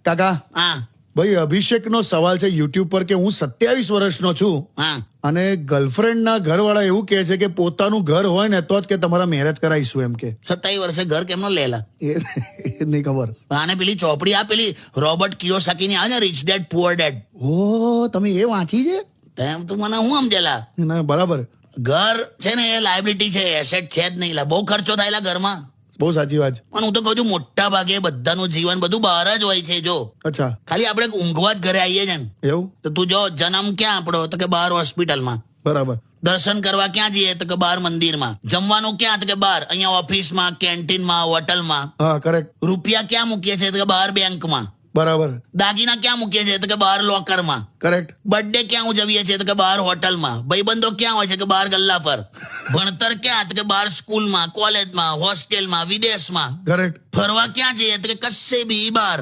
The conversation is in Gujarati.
કાકા હા ભાઈ અભિષેકનો સવાલ છે યુટ્યુબ પર કે હું 27 વર્ષનો છું હા અને ગર્લફ્રેન્ડના ઘરવાળા એવું કહે છે કે પોતાનું ઘર હોય ને તો જ કે તમારા મેરેજ કરાવીશું એમ કે 27 વર્ષે ઘર કેમનો લેલા? એ નહીં ખબર. આને પેલી ચોપડી આ પેલી રોબર્ટ કિયોસાકીની આ ને રિચ ડેડ પુઅર ડેડ, ઓ તમે એ વાંચી છે? તેમ તું મને હું સમજેલા? ના બરાબર, ઘર છે ને એ લાયબિલિટી છે, એસેટ છે જ નહીં લા. બહુ ખર્ચો થાયલા ઘરમાં. બહુ સાચી વાત. પણ હું તો કહું છું મોટા ભાગે બધાનું જીવન બધું બહાર જ હોય છે. જો અચ્છા ખાલી આપણે ઊંઘવા જ ઘરે આવીએ છે ને, એવું? તો તું જો જન્મ ક્યાં આપણો? તો કે બહાર હોસ્પિટલમાં. બરાબર. દર્શન કરવા ક્યાં જઈએ? તો કે બહાર મંદિરમાં. જમવાનું ક્યાં? તો કે બહાર, અહીંયા ઓફિસમાં, કેન્ટીનમાં, હોટલમાં. હા કરેક્ટ. રૂપિયા ક્યાં મૂકીએ છીએ? તો કે બહાર બેંકમાં. બરાબર. દાગીના ક્યાં મૂકીએ છીએ? તો કે બહાર લોકરમાં. કરેક્ટ. બર્થડે ક્યાં ઉજવીએ છીએ? તો કે બહાર હોટલમાં. ભાઈબંધો ક્યાં હોય છે? કે બહાર ગલ્લા પર. ભણતર ક્યાં? તો કે બહાર સ્કૂલમાં, કોલેજમાં, હોસ્ટેલમાં, વિદેશમાં. કરેક્ટ. ફરવા ક્યાં જઈએ? તો કે કશે બી બહાર.